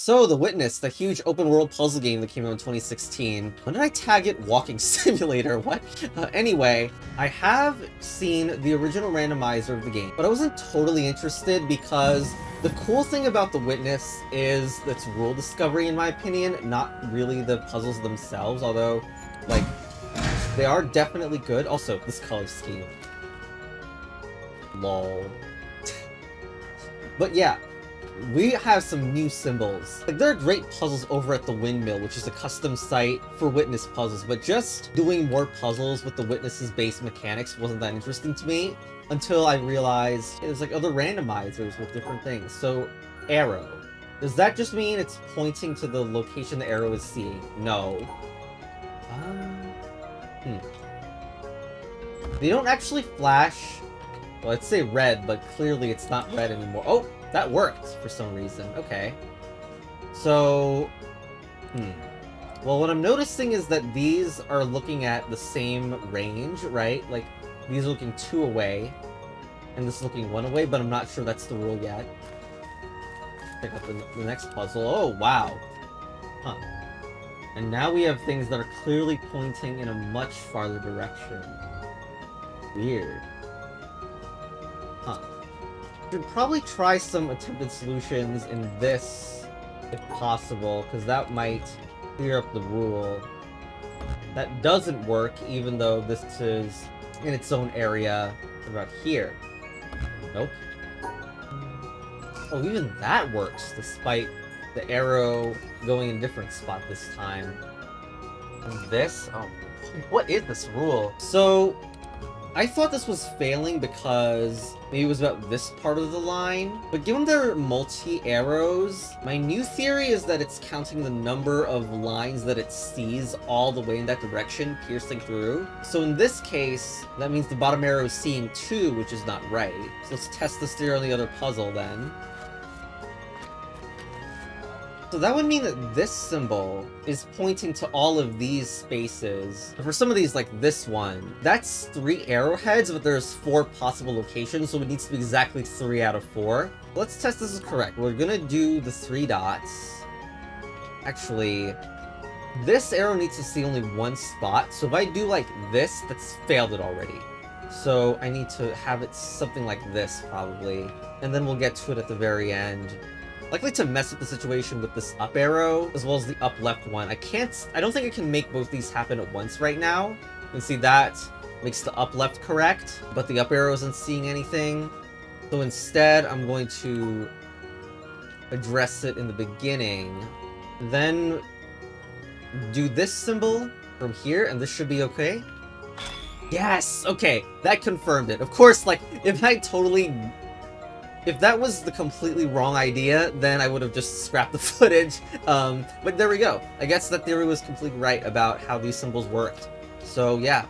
So, The Witness, the huge open-world puzzle game that came out in 2016. When did I tag it? Walking Simulator? What? Anyway, I have seen the original randomizer of the game, but I wasn't totally interested because the cool thing about The Witness is its rule discovery, in my opinion, not really the puzzles themselves, although, like, they are definitely good. Also, this color scheme. Lol. But yeah. We have some new symbols. Like, there are great puzzles over at the Windmill, which is a custom site for Witness puzzles, but just doing more puzzles with the Witness's base mechanics wasn't that interesting to me until I realized there's like other randomizers with different things. So, arrow. Does that just mean it's pointing to the location the arrow is seeing? No. They don't actually flash. Well, I'd say red, but clearly it's not red anymore. Oh! That worked for some reason. Okay. So, well, what I'm noticing is that these are looking at the same range, right? Like, these are looking 2 away, and this is looking 1 away, but I'm not sure that's the rule yet. Pick up the next puzzle. Oh, wow. Huh. And now we have things that are clearly pointing in a much farther direction. Weird. Huh. Should probably try some attempted solutions in this, if possible, because that might clear up the rule. That doesn't work, even though this is in its own area. What about here? Nope. Oh, even that works, despite the arrow going in a different spot this time. And this? Oh, what is this rule? So, I thought this was failing because maybe it was about this part of the line, but given they're multi-arrows, my new theory is that it's counting the number of lines that it sees all the way in that direction, piercing through. So in this case, that means the bottom arrow is seeing 2, which is not right. So let's test this theory on the other puzzle then. So that would mean that this symbol is pointing to all of these spaces. For some of these, like this one, that's 3 arrowheads, but there's 4 possible locations, so it needs to be exactly 3 out of 4. Let's test this is correct. We're gonna do the 3 dots. Actually, this arrow needs to see only 1 spot, so if I do like this, that's failed it already. So I need to have it something like this, probably. And then we'll get to it at the very end. Likely to mess up the situation with this up arrow, as well as the up left one. I don't think I can make both these happen at once right now. You can see that makes the up left correct, but the up arrow isn't seeing anything. So instead, I'm going to address it in the beginning. Then do this symbol from here, and this should be okay. Yes! Okay, that confirmed it. Of course, like, if that was the completely wrong idea, then I would have just scrapped the footage. But there we go. I guess that theory was completely right about how these symbols worked. So, yeah.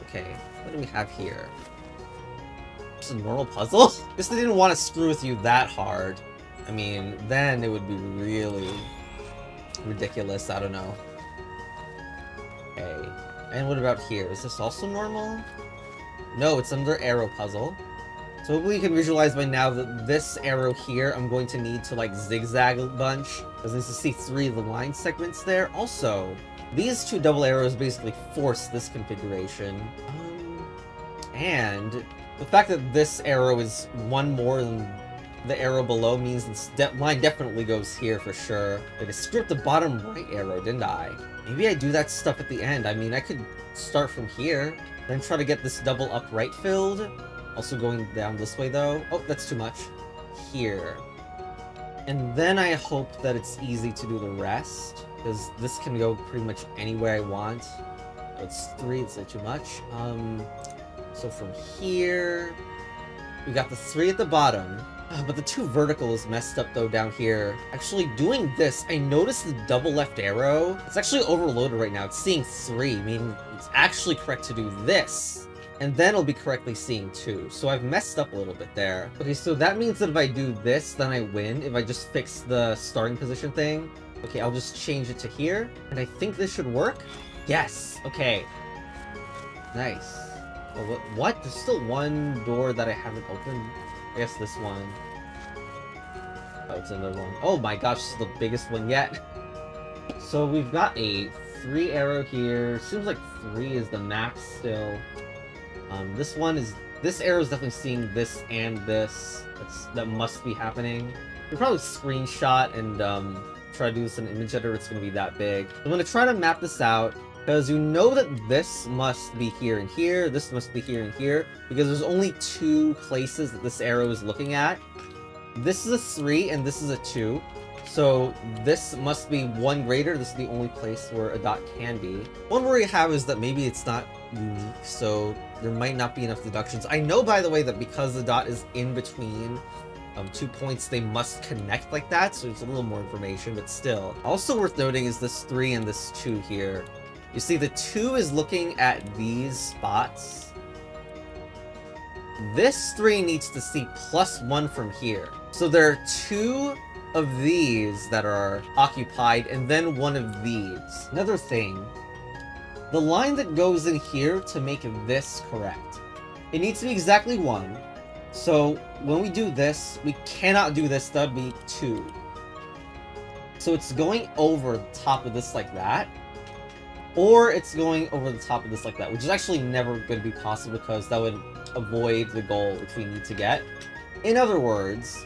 Okay, what do we have here? Just a normal puzzle? Guess they didn't want to screw with you that hard. I mean, then it would be really ridiculous. I don't know. Okay. And what about here? Is this also normal? No, it's another arrow puzzle. So hopefully you can visualize by now that this arrow here, I'm going to need to like zigzag a bunch, because I need to see 3 of the line segments there. Also, these 2 double arrows basically force this configuration. And the fact that this arrow is 1 more than the arrow below means this line definitely goes here for sure. Like I screwed up the bottom right arrow, didn't I? Maybe I do that stuff at the end. I mean, I could start from here, then try to get this double up right filled. Also going down this way, though. Oh, that's too much. Here. And then I hope that it's easy to do the rest, because this can go pretty much anywhere I want. It's 3, it's too much. So from here, we got the 3 at the bottom. But the 2 vertical is messed up, though, down here. Actually, doing this, I noticed the double left arrow. It's actually overloaded right now. It's seeing 3, meaning it's actually correct to do this. And then it'll be correctly seeing 2. So I've messed up a little bit there. Okay, so that means that if I do this, then I win. If I just fix the starting position thing. Okay, I'll just change it to here. And I think this should work. Yes! Okay. Nice. Oh, what? There's still 1 door that I haven't opened. I guess this one. Oh, it's another one. Oh my gosh, this is the biggest one yet. So we've got a 3 arrow here. Seems like 3 is the max still. This arrow is definitely seeing this and this. That must be happening. We'll probably screenshot and try to do this in image editor. It's going to be that big. I'm going to try to map this out because you know that this must be here and here. This must be here and here because there's only 2 places that this arrow is looking at. This is a 3 and this is a 2. So this must be 1 greater. This is the only place where a dot can be. One worry I have is that maybe it's not unique, so there might not be enough deductions. I know, by the way, that because the dot is in between 2 points, they must connect like that, so it's a little more information, but still. Also worth noting is this 3 and this 2 here. You see, the 2 is looking at these spots. This 3 needs to see +1 from here. So there are 2 of these that are occupied, and then 1 of these. Another thing, the line that goes in here to make this correct, it needs to be exactly 1. So when we do this, we cannot do this, that'd be 2. So it's going over the top of this like that, or it's going over the top of this like that, which is actually never going to be possible because that would avoid the goal which we need to get. In other words,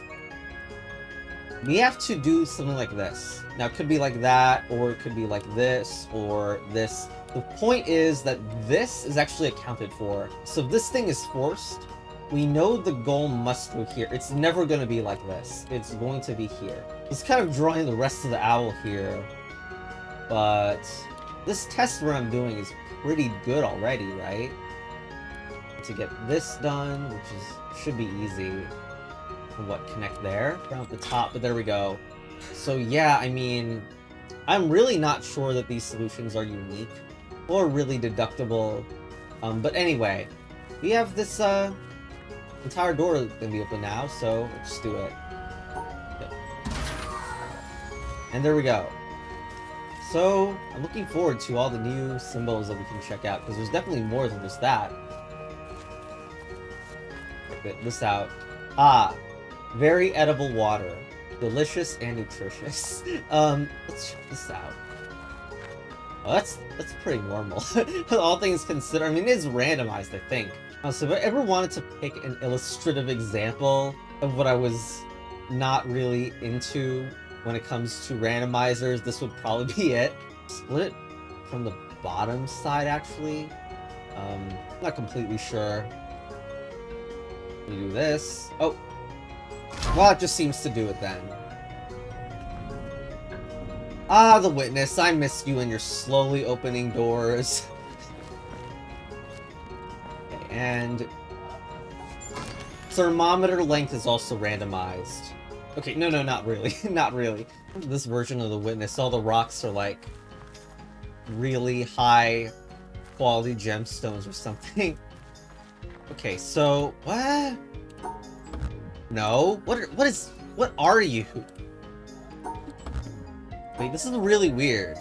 we have to do something like this. Now, it could be like that, or it could be like this, or this. The point is that this is actually accounted for. So if this thing is forced, we know the goal must go here. It's never going to be like this. It's going to be here. It's kind of drawing the rest of the owl here, but this test run I'm doing is pretty good already, right? To get this done, which should be easy. What, connect there? Around the top, but there we go. So yeah, I mean, I'm really not sure that these solutions are unique or really deductible. But anyway, we have this entire door gonna be open now, so let's just do it. Yep. And there we go. So I'm looking forward to all the new symbols that we can check out, because there's definitely more than just that. Get this out. Ah, very edible water. Delicious and nutritious. Let's check this out. Oh, that's pretty normal. All things considered. I mean, it is randomized, I think. So if I ever wanted to pick an illustrative example of what I was not really into when it comes to randomizers, this would probably be it. Split it from the bottom side, actually. I'm not completely sure. We do this. Oh. Well, it just seems to do it then. Ah, the witness. I missed you and your slowly opening doors. Okay, and thermometer length is also randomized. Okay, no, not really. Not really. This version of the witness, all the rocks are like really high quality gemstones or something. Okay, so what? No, what are you? Wait, this is really weird.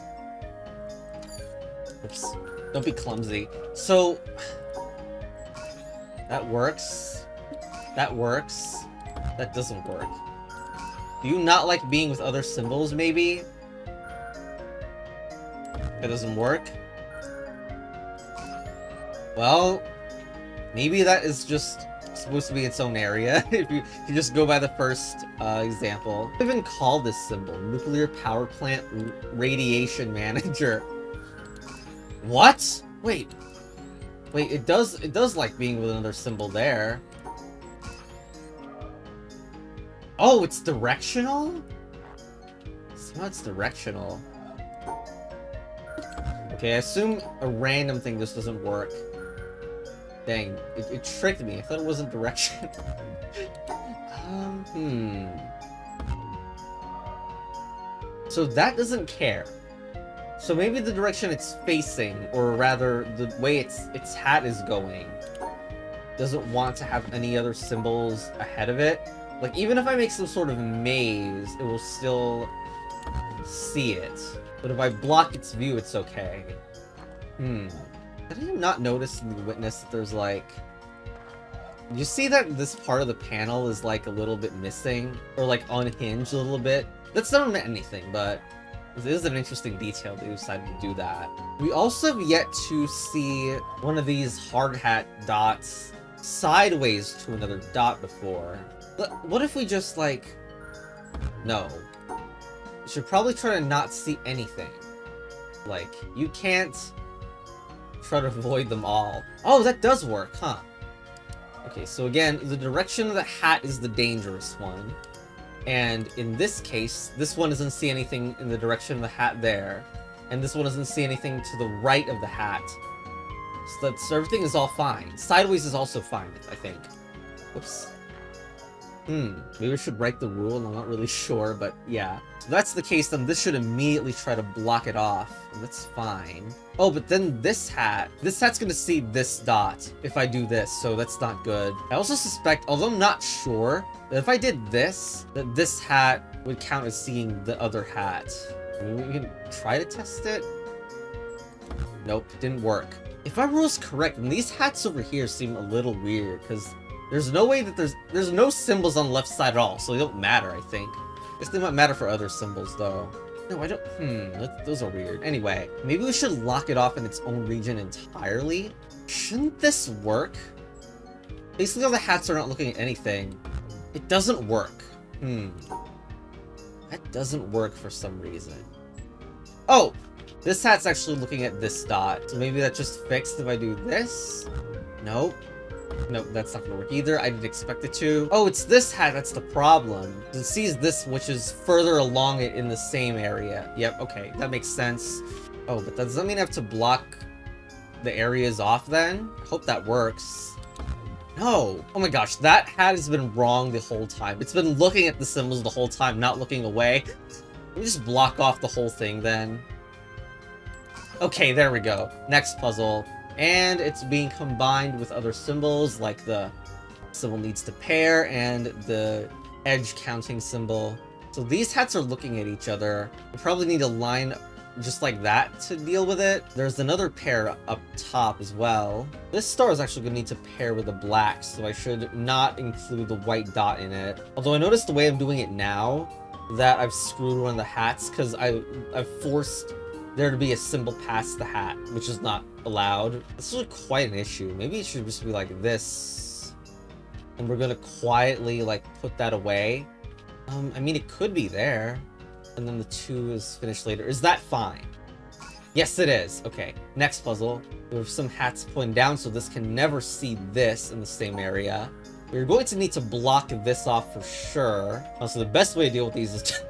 Oops, don't be clumsy. So that works. That works. That doesn't work. Do you not like being with other symbols, maybe? That doesn't work? Well, maybe that is just supposed to be its own area, if you just go by the first example. I even call this symbol Nuclear Power Plant Radiation Manager. What? Wait, it does like being with another symbol there. Oh, it's directional? So it's directional. Okay, I assume a random thing just doesn't work. Dang, it tricked me. I thought it wasn't direction. So that doesn't care. So maybe the direction it's facing, or rather the way its hat is going, doesn't want to have any other symbols ahead of it. Like, even if I make some sort of maze, it will still see it. But if I block its view, it's okay. Did you not notice in the witness that there's, like, You see that this part of the panel is like a little bit missing, or like unhinged a little bit? That's not meant anything, but it is an interesting detail that you decided to do that. We also have yet to see one of these hard hat dots sideways to another dot before. But what if we just like... No. You should probably try to not see anything. Like, you can't try to avoid them all. Oh, that does work, huh? Okay, so again, the direction of the hat is the dangerous one. And in this case, this one doesn't see anything in the direction of the hat there. And this one doesn't see anything to the right of the hat. So everything is all fine. Sideways is also fine, I think. Whoops. Maybe we should write the rule, I'm not really sure, but yeah. So if that's the case, then this should immediately try to block it off. And that's fine. Oh, but then this hat's gonna see this dot if I do this, so that's not good. I also suspect, although I'm not sure, that if I did this, that this hat would count as seeing the other hat. I mean, we can try to test it. Nope, didn't work. If my rule's correct, then these hats over here seem a little weird, because there's no way that there's no symbols on the left side at all, so they don't matter, I think. I guess they might matter for other symbols, though. No, I don't... those are weird. Anyway, maybe we should lock it off in its own region entirely? Shouldn't this work? Basically, all the hats are not looking at anything. It doesn't work. That doesn't work for some reason. Oh! This hat's actually looking at this dot, so maybe that's just fixed if I do this? Nope. Nope, that's not gonna work either. I didn't expect it to. Oh, it's this hat that's the problem. It sees this, which is further along it in the same area. Yep, okay, that makes sense. Oh, but does that mean I have to block the areas off then? I hope that works. No! Oh my gosh, that hat has been wrong the whole time. It's been looking at the symbols the whole time, not looking away. Let me just block off the whole thing then. Okay, there we go. Next puzzle. And it's being combined with other symbols, like the symbol needs to pair and the edge counting symbol. So these hats are looking at each other. We probably need a line just like that to deal with it. There's another pair up top as well. This star is actually going to need to pair with the black, so I should not include the white dot in it. Although I noticed the way I'm doing it now, that I've screwed one of the hats, because I've forced there to be a symbol past the hat, which is not allowed. This is quite an issue. Maybe it should just be like this. And we're gonna quietly, like, put that away. I mean, it could be there. And then the 2 is finished later. Is that fine? Yes, it is. Okay, next puzzle. We have some hats pointing down, so this can never see this in the same area. We're going to need to block this off for sure. Also, the best way to deal with these is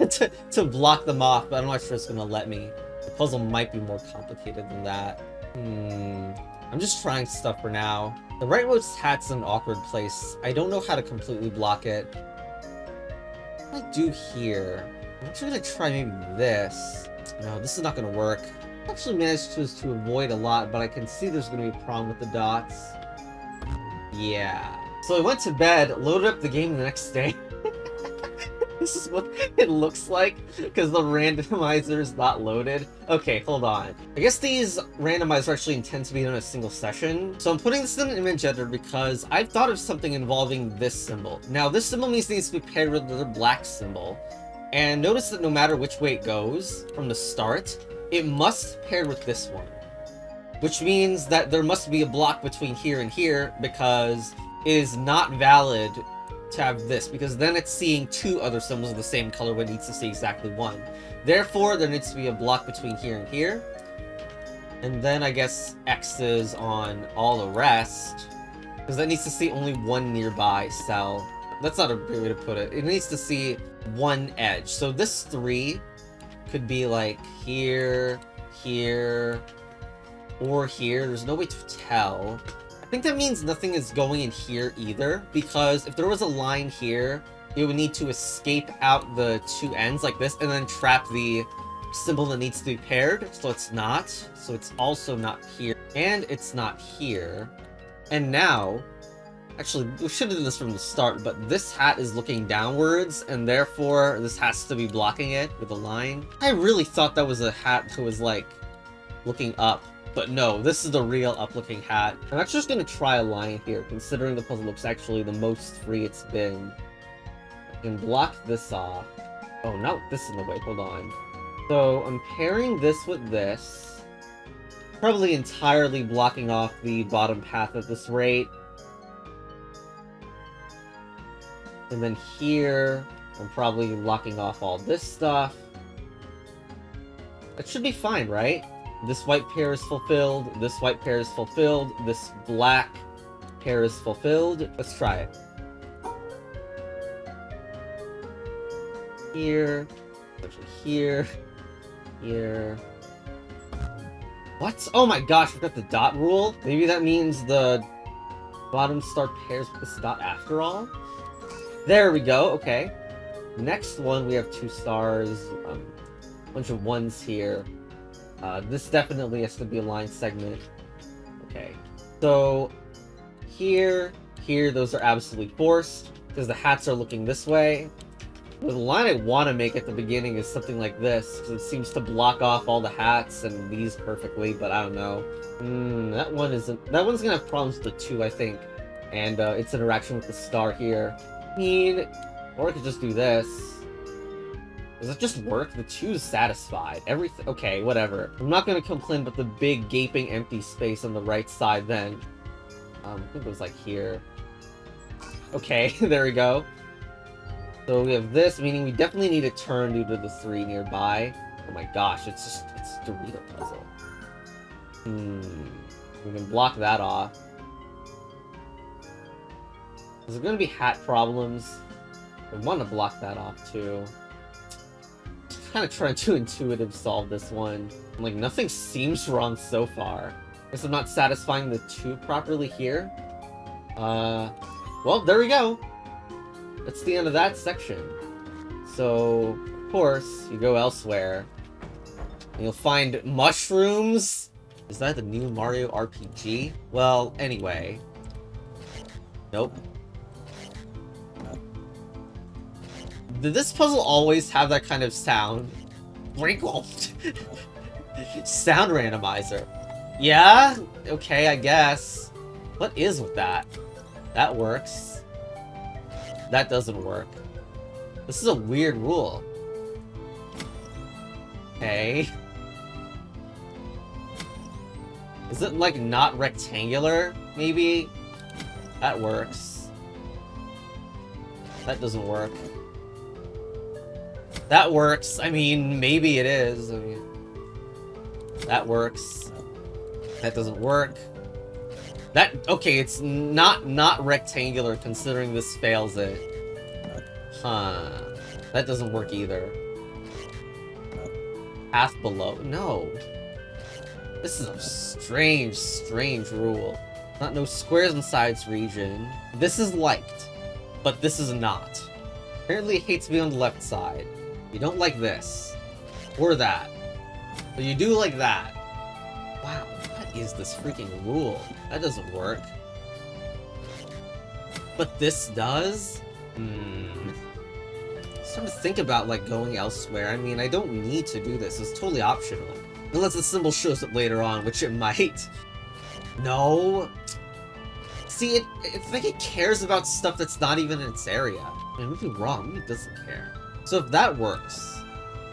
to block them off, but I'm not sure it's gonna let me. The puzzle might be more complicated than that. I'm just trying stuff for now. The rightmost hat's in an awkward place. I don't know how to completely block it. What do I do here? I'm actually gonna try maybe this. No, this is not gonna work. I actually managed to avoid a lot, but I can see there's gonna be a problem with the dots. Yeah. So I went to bed, loaded up the game the next day. This is what it looks like, because the randomizer is not loaded. Okay, hold on. I guess these randomizers actually intend to be in a single session. So I'm putting this in an image editor because I've thought of something involving this symbol. Now, this symbol needs to be paired with the black symbol. And notice that no matter which way it goes from the start, it must pair with this one. Which means that there must be a block between here and here, because it is not valid to have this, because then it's seeing 2 other symbols of the same color when it needs to see exactly 1. Therefore, there needs to be a block between here and here. And then I guess X's on all the rest, because that needs to see only 1 nearby cell. That's not a great way to put it. It needs to see 1 edge. So this 3 could be like here, here, or here. There's no way to tell. I think that means nothing is going in here either, because if there was a line here, it would need to escape out the 2 ends like this, and then trap the symbol that needs to be paired, so it's not. So it's also not here, and it's not here. And now, actually, we should have done this from the start, but this hat is looking downwards, and therefore this has to be blocking it with a line. I really thought that was a hat that was, like, looking up. But no, this is the real up-looking hat. I'm actually just gonna try a line here, considering the puzzle looks actually the most free it's been. I can block this off. Oh, now this is in the way, hold on. So, I'm pairing this with this. Probably entirely blocking off the bottom path at this rate. And then here, I'm probably locking off all this stuff. That should be fine, right? This white pair is fulfilled, this white pair is fulfilled, this black pair is fulfilled. Let's try it. Here, here, here. What? Oh my gosh, we got the dot rule? Maybe that means the bottom star pairs with this dot after all? There we go, okay. Next one, we have 2 stars, bunch of 1s here. This definitely has to be a line segment. Okay. So, here, those are absolutely forced, because the hats are looking this way. The line I want to make at the beginning is something like this, because it seems to block off all the hats and these perfectly, but I don't know. That one's gonna have problems with the 2, I think. And, its interaction with the star here. I mean, or I could just do this. Does it just work? The 2 is satisfied. Everything. Okay, whatever. I'm not gonna complain about the big gaping empty space on the right side then. I think it was like here. Okay, there we go. So we have this, meaning we definitely need a turn due to the 3 nearby. Oh my gosh, it's a Dorito puzzle. We can block that off. Is there gonna be hat problems? I want to block that off too. Kind of trying to intuitive solve this one. Like, nothing seems wrong so far. Guess I'm not satisfying the 2 properly here. Well, there we go. That's the end of that section. So, of course, you go elsewhere. And you'll find mushrooms. Is that the new Mario RPG? Well, anyway. Nope. Did this puzzle always have that kind of sound? Wrinkle! Sound randomizer. Yeah? Okay, I guess. What is with that? That works. That doesn't work. This is a weird rule. Okay. Is it, like, not rectangular, maybe? That works. That doesn't work. That works. I mean, maybe it is. I mean, that works. That doesn't work. That, okay, it's not rectangular considering this fails it. Huh. That doesn't work either. Path below. No. This is a strange rule. Not no squares and sides region. This is liked, but this is not. Apparently it hates to be on the left side. You don't like this. Or that. But you do like that. Wow, what is this freaking rule? That doesn't work. But this does? Starting to think about, like, going elsewhere. I mean, I don't need to do this. It's totally optional. Unless the symbol shows up later on, which it might. No. See, it's like it cares about stuff that's not even in its area. I mean, maybe wrong. Maybe it doesn't care. So if that works,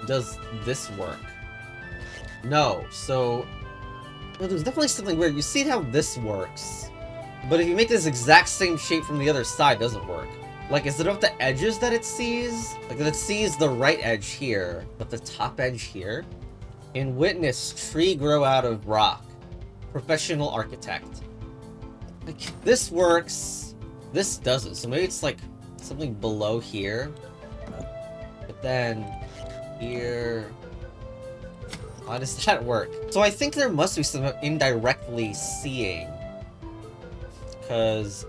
does this work? No. So, well, there's definitely something weird. You see how this works, but if you make this exact same shape from the other side, it doesn't work. Like, is it of the edges that it sees? Like, that it sees the right edge here, but the top edge here? In witness, tree grow out of rock. Professional architect. Like, this works. This doesn't. So maybe it's like something below here. But then here. How does that work? So I think there must be some indirectly seeing. Because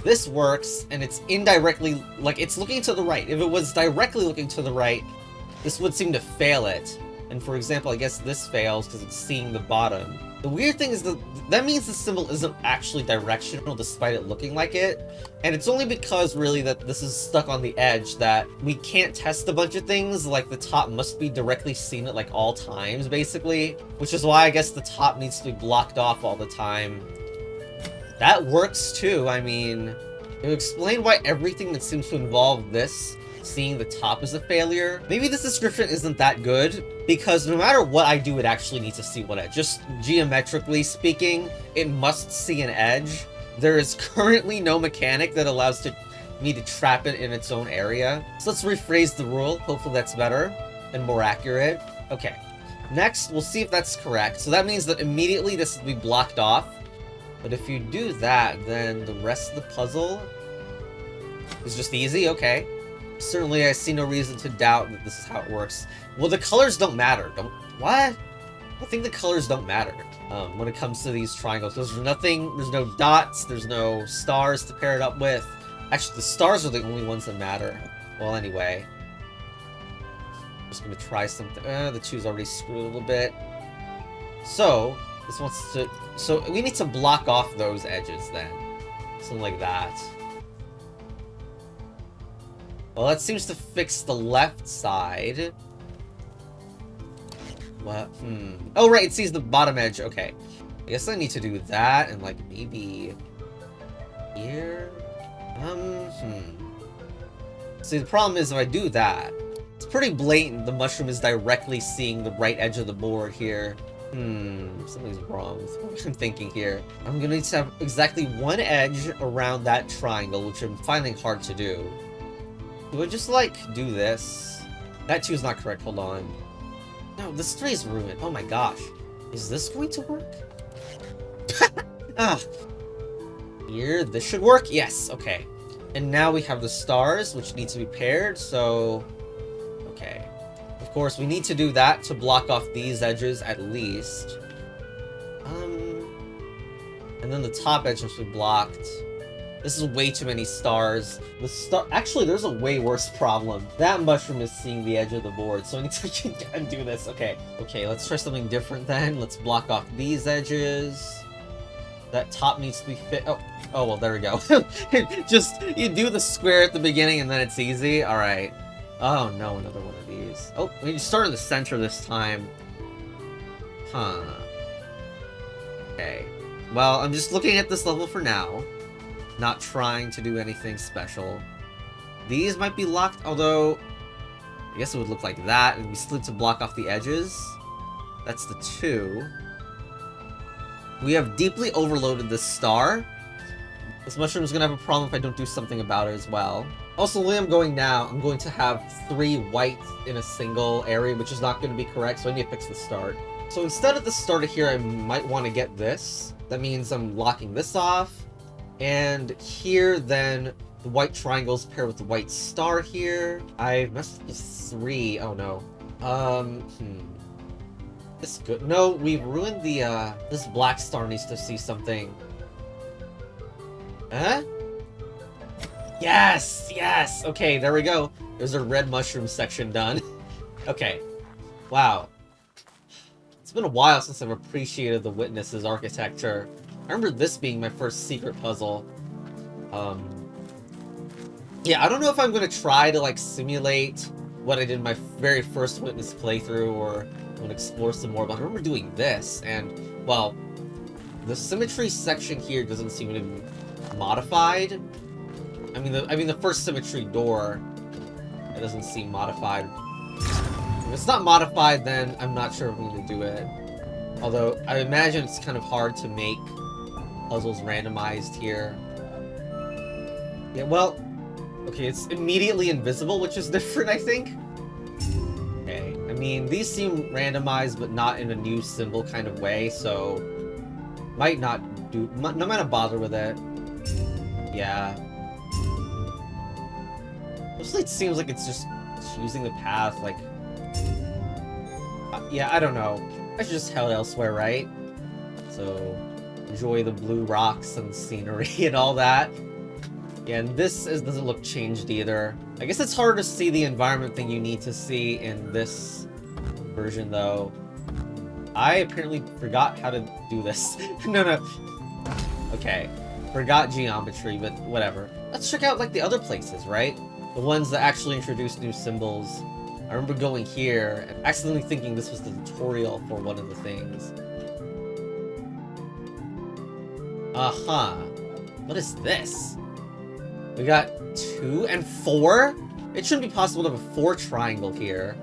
this works, and it's indirectly, like, it's looking to the right. If it was directly looking to the right, this would seem to fail it. And for example, I guess this fails because it's seeing the bottom. The weird thing is that means the symbol isn't actually directional despite it looking like it. And it's only because really that this is stuck on the edge that we can't test a bunch of things, like the top must be directly seen at like all times basically, which is why I guess the top needs to be blocked off all the time. That works too. I mean, it would explain why everything that seems to involve this, seeing the top is a failure. Maybe this description isn't that good, because no matter what I do, it actually needs to see one edge. Just geometrically speaking, it must see an edge. There is currently no mechanic that allows me to trap it in its own area. So let's rephrase the rule. Hopefully that's better and more accurate. Okay. Next, we'll see if that's correct. So that means that immediately this will be blocked off. But if you do that, then the rest of the puzzle is just easy. Okay. Certainly, I see no reason to doubt that this is how it works. Well, the colors don't matter. What? I think the colors don't matter when it comes to these triangles. There's nothing, there's no dots, there's no stars to pair it up with. Actually, the stars are the only ones that matter. Well, anyway. I'm just gonna try something. The two's already screwed a little bit. So, this wants to... So, we need to block off those edges then. Something like that. Well, that seems to fix the left side. What? Oh, right, it sees the bottom edge. Okay. I guess I need to do that and, like, maybe... here? See, the problem is if I do that, it's pretty blatant the mushroom is directly seeing the right edge of the board here. Something's wrong with what I'm thinking here. I'm gonna need to have exactly one edge around that triangle, which I'm finding hard to do. Do I just, like, do this? That 2 is not correct, hold on. No, this 3 is ruined. Oh my gosh. Is this going to work? Ah. Here, this should work? Yes, okay. And now we have the stars, which need to be paired, so... Okay. Of course, we need to do that to block off these edges, at least. And then the top edge must be blocked. This is way too many stars. Actually, there's a way worse problem. That mushroom is seeing the edge of the board, so I need to undo this. Okay. Okay, let's try something different then. Let's block off these edges. That top needs to be fit. Oh, well, there we go. Just, you do the square at the beginning and then it's easy. Alright. Oh no, another one of these. Oh, we need to start in the center this time. Huh. Okay. Well, I'm just looking at this level for now. Not trying to do anything special. These might be locked, although... I guess it would look like that, and we still need to block off the edges. That's the 2. We have deeply overloaded this star. This mushroom is going to have a problem if I don't do something about it as well. Also, the way I'm going now, I'm going to have 3 whites in a single area, which is not going to be correct, so I need to fix the start. So instead of the start here, I might want to get this. That means I'm locking this off. And here, then, the white triangles pair with the white star here. I messed up this 3. Oh, no. This good. No, we've ruined the, this black star needs to see something. Huh? Yes! Yes! Okay, there we go. There's a red mushroom section done. Okay. Wow. It's been a while since I've appreciated the Witness's architecture. I remember this being my first secret puzzle. Yeah, I don't know if I'm gonna try to, like, simulate what I did in my very first Witness playthrough, or I'm gonna explore some more, but I remember doing this, and, well, the symmetry section here doesn't seem to be modified. I mean, the first symmetry door, it doesn't seem modified. If it's not modified, then I'm not sure if I'm gonna do it. Although, I imagine it's kind of hard to make puzzles randomized here. Yeah, well, okay, it's immediately invisible, which is different, I think. Okay, I mean, these seem randomized, but not in a new symbol kind of way, so might not bother with it. Yeah. Mostly it seems like it's just choosing the path, like... yeah, I don't know. I should just head elsewhere, right? So, enjoy the blue rocks and scenery and all that. Yeah, and this doesn't look changed either. I guess it's harder to see the environment thing you need to see in this version, though. I apparently forgot how to do this. No. Okay. Forgot geometry, but whatever. Let's check out, like, the other places, right? The ones that actually introduce new symbols. I remember going here and accidentally thinking this was the tutorial for one of the things. Uh-huh. What is this? We got 2 and 4? It shouldn't be possible to have a 4 triangle here.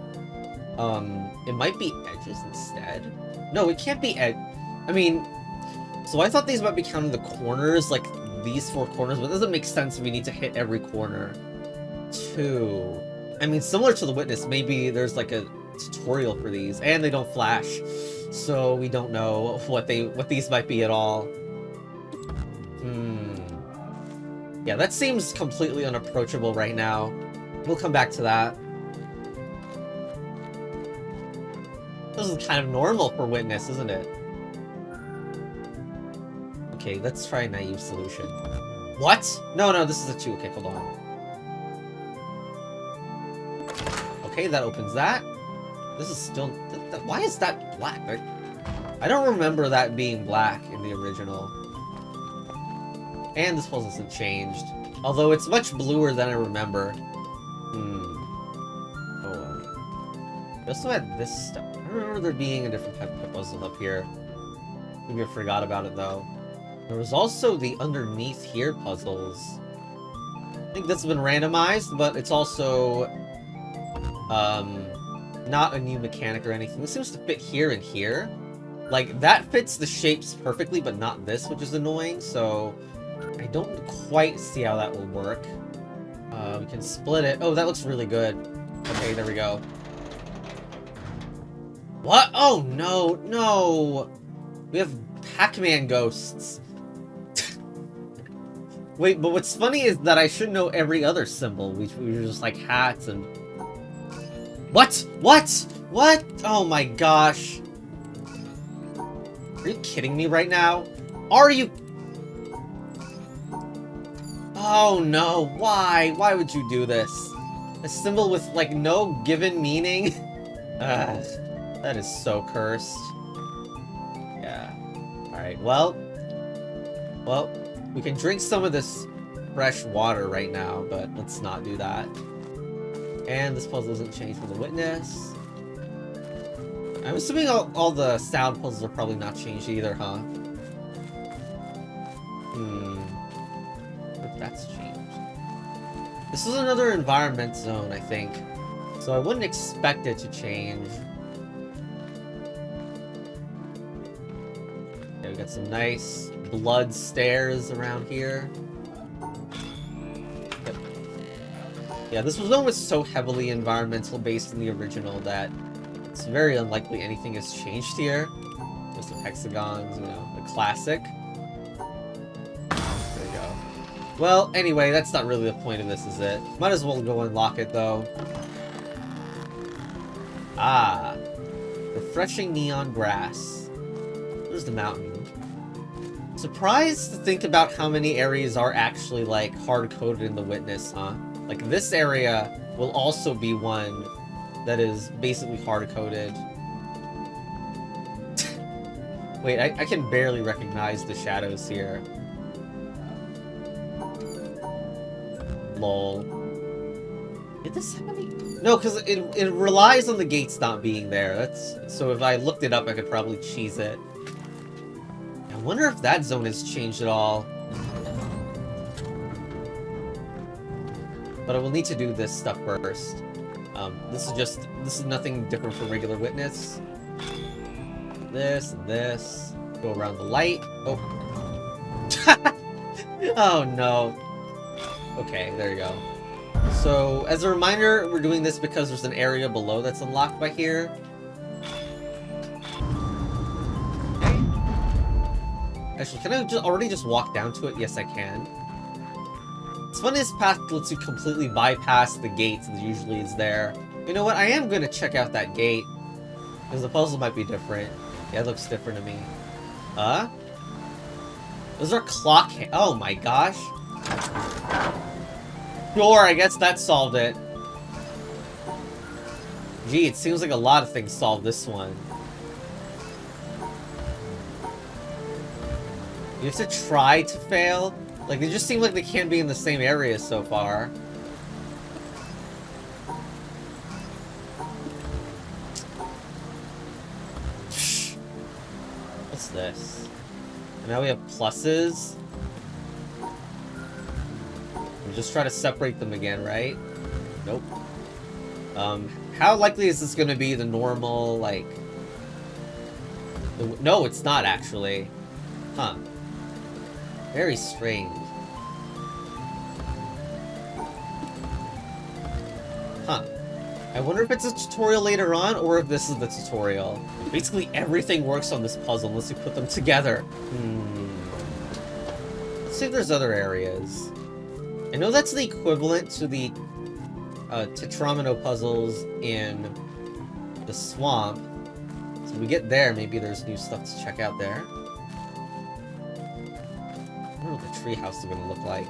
It might be edges instead. No, it can't be I mean, so I thought these might be counting the corners, like these 4 corners, but it doesn't make sense if we need to hit every corner. 2. I mean, similar to the Witness, maybe there's like a tutorial for these, and they don't flash, so we don't know what these might be at all. Yeah, that seems completely unapproachable right now. We'll come back to that. This is kind of normal for Witness, isn't it? Okay, let's try a naive solution. What? No, this is a 2. Okay, hold on. Okay, that opens that. This is still... why is that black? I don't remember that being black in the original. And this puzzle isn't changed. Although it's much bluer than I remember. Oh well. We also had this stuff. I remember there being a different type of puzzle up here. Maybe I forgot about it though. There was also the underneath here puzzles. I think that's been randomized, but it's also not a new mechanic or anything. This seems to fit here and here. Like, that fits the shapes perfectly, but not this, which is annoying, so I don't quite see how that will work. We can split it. Oh, that looks really good. Okay, there we go. What? Oh, no. We have Pac-Man ghosts. Wait, but what's funny is that I should know every other symbol. We were just like hats and... What? Oh my gosh. Are you kidding me right now? Are you... Oh no, why? Why would you do this? A symbol with, like, no given meaning? That is so cursed. Yeah. Alright, well, we can drink some of this fresh water right now, but let's not do that. And this puzzle doesn't change for the Witness. I'm assuming all the sound puzzles are probably not changed either, huh? What if that's changed? This is another environment zone, I think. So I wouldn't expect it to change. Okay, we got some nice blood stairs around here. Yep. Yeah, this zone was so heavily environmental based in the original that it's very unlikely anything has changed here. Just some hexagons, you know, the classic. There we go. Well, anyway, that's not really the point of this, is it? Might as well go unlock it, though. Ah. Refreshing neon grass. There's the mountain. Surprised to think about how many areas are actually, like, hard-coded in the Witness, huh? Like, this area will also be one that is basically hard-coded. Wait, I can barely recognize the shadows here. Lol. Did this have any... No, because it relies on the gates not being there. So if I looked it up, I could probably cheese it. I wonder if that zone has changed at all. But I will need to do this stuff first. This is nothing different from regular Witness. This and this. Go around the light. Oh. Oh no. Okay, there you go. So, as a reminder, we're doing this because there's an area below that's unlocked by here. Okay. Actually, can I already just walk down to it? Yes, I can. It's funny, this path lets you completely bypass the gates that usually is there. You know what? I am going to check out that gate. Because the puzzle might be different. Yeah, it looks different to me. Huh? Those are clock... Oh my gosh. Sure, I guess that solved it. Gee, it seems like a lot of things solved this one. You have to try to fail? Like, they just seem like they can't be in the same area so far. What's this? And now we have pluses. We just try to separate them again, right? Nope. How likely is this gonna be the normal, like... No, it's not, actually. Huh. Very strange. Huh. I wonder if it's a tutorial later on, or if this is the tutorial. Basically, everything works on this puzzle unless you put them together. Let's see if there's other areas. I know that's the equivalent to the Tetramino puzzles in the swamp. So we get there, maybe there's new stuff to check out there. I wonder what the treehouse is gonna look like.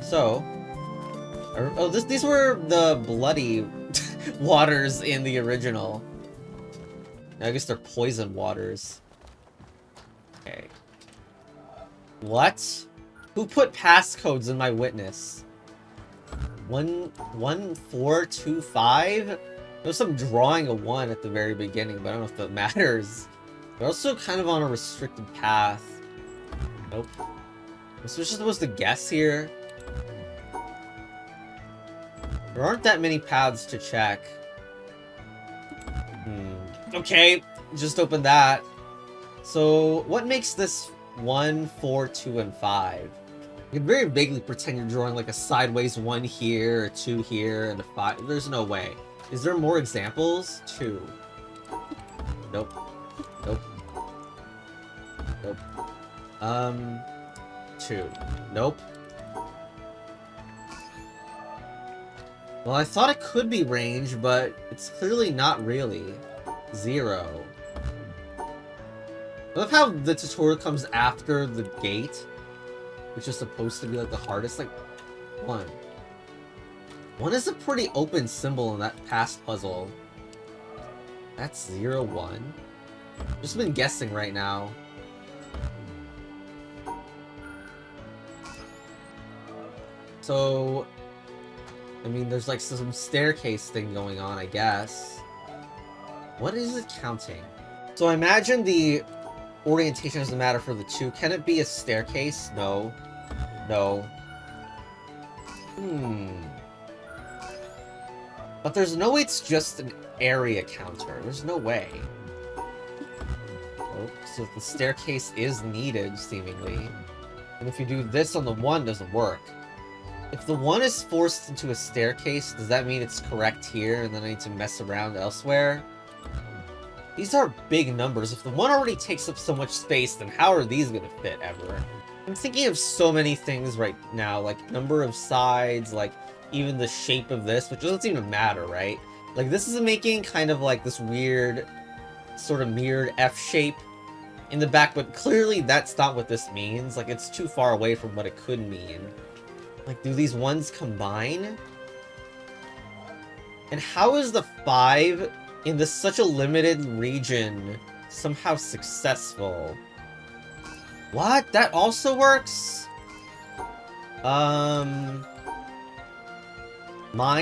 So, oh, these were the bloody waters in the original. I guess they're poison waters. Okay. What? Who put passcodes in my witness? 11425? There's some drawing a 1 at the very beginning, but I don't know if that matters. They're also kind of on a restricted path. Nope. Was we just supposed to guess here? There aren't that many paths to check. Okay, just open that. So, what makes this 1, 4, 2, and 5? You can very vaguely pretend you're drawing like a sideways 1 here, a 2 here, and a 5. There's no way. Is there more examples? 2. Nope. Nope. Nope. 2. Nope. Well, I thought it could be range, but it's clearly not really. 0. I love how the tutorial comes after the gate, which is supposed to be like the hardest. Like, 1. 1 is a pretty open symbol in that past puzzle. That's 0, 1. Just been guessing right now. So, I mean, there's like some staircase thing going on, I guess. What is it counting? So I imagine the orientation doesn't matter for the 2. Can it be a staircase? No. No. But there's no way it's just an area counter. There's no way. Oh, so the staircase is needed, seemingly. And if you do this on the 1, it doesn't work. If the 1 is forced into a staircase, does that mean it's correct here and then I need to mess around elsewhere? These are big numbers. If the 1 already takes up so much space, then how are these gonna fit ever? I'm thinking of so many things right now, like number of sides, like even the shape of this, which doesn't seem to matter, right? Like this is making kind of like this weird, sort of mirrored F shape in the back, but clearly that's not what this means. Like it's too far away from what it could mean. Like, do these ones combine? And how is the 5 in this such a limited region somehow successful? What? That also works? Mine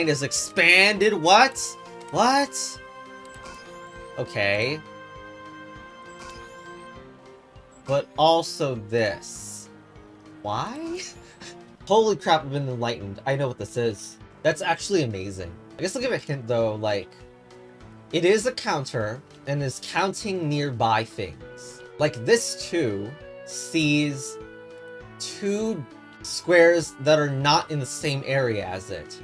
is expanded? What? What? Okay. But also this. Why? Holy crap, I've been enlightened. I know what this is. That's actually amazing. I guess I'll give a hint though, like, it is a counter and is counting nearby things. Like this 2 sees 2 squares that are not in the same area as it.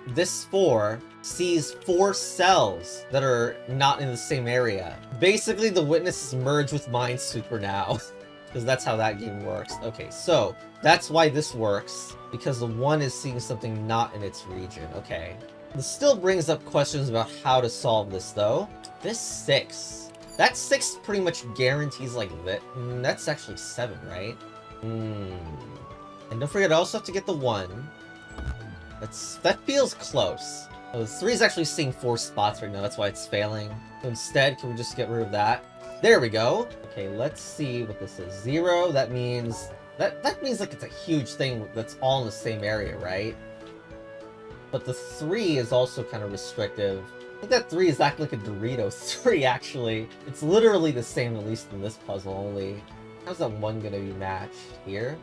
This 4 sees 4 cells that are not in the same area. Basically, the witnesses merge with Minesweeper now. Because that's how that game works. Okay, so that's why this works. Because the 1 is seeing something not in its region. Okay. This still brings up questions about how to solve this, though. This 6. That 6 pretty much guarantees, like, that. That's actually 7, right? And don't forget, I also have to get the 1. That feels close. Oh, the 3 is actually seeing 4 spots right now, that's why it's failing. So instead, can we just get rid of that? There we go! Okay, let's see what this is. 0, that means... That means like it's a huge thing that's all in the same area, right? But the 3 is also kind of restrictive. I think that 3 is acting like a Doritos 3, actually. It's literally the same, at least in this puzzle, only. How's that 1 gonna be matched? Here?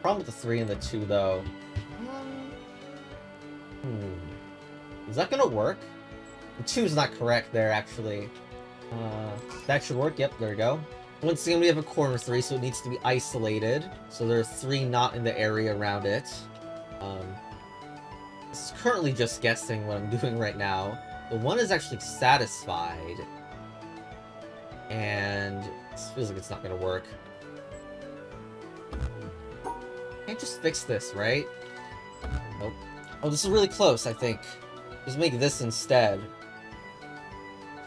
Problem with the 3 and the 2, though. Is that gonna work? The 2 is not correct there, actually. That should work. Yep, there we go. Once again, we have a corner 3, so it needs to be isolated. So there are 3 not in the area around it. This is currently just guessing what I'm doing right now. The 1 is actually satisfied. And this feels like it's not gonna work. Can't just fix this, right? Nope. Oh, this is really close, I think. Just make this instead.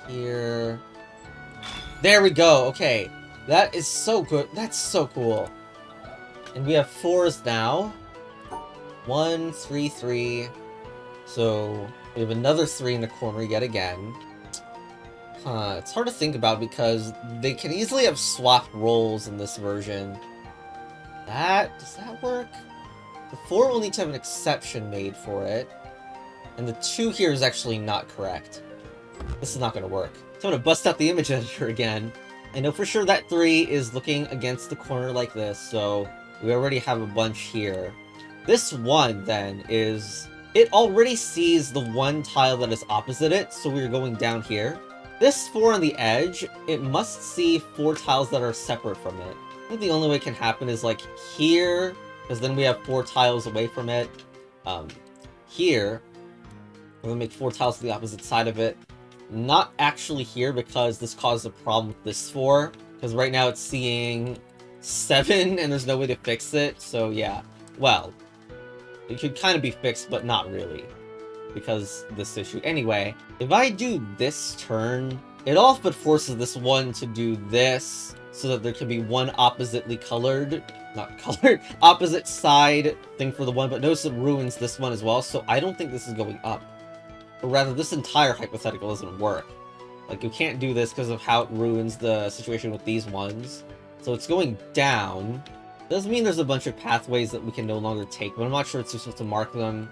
Here. There we go, okay. That is so good. That's so cool. And we have 4s now. 1, 3, 3. So, we have another 3 in the corner yet again. Huh, it's hard to think about because they can easily have swapped roles in this version. Does that work? The 4 will need to have an exception made for it. And the 2 here is actually not correct. This is not going to work. So I'm going to bust out the image editor again. I know for sure that 3 is looking against the corner like this, so we already have a bunch here. This 1, then, is... It already sees the 1 tile that is opposite it, so we're going down here. This 4 on the edge, it must see 4 tiles that are separate from it. I think the only way it can happen is, like, here, because then we have 4 tiles away from it. Here, we're going to make 4 tiles to the opposite side of it. Not actually here, because this caused a problem with this 4, because right now it's seeing 7, and there's no way to fix it, so yeah. Well, it could kind of be fixed, but not really, because of this issue. Anyway, if I do this turn, it all but forces this 1 to do this, so that there can be one oppositely colored, opposite side thing for the 1, but notice it ruins this one as well, so I don't think this is going up. Or rather, this entire hypothetical doesn't work. Like, you can't do this because of how it ruins the situation with these ones. So it's going down. Doesn't mean there's a bunch of pathways that we can no longer take, but I'm not sure it's supposed to mark them.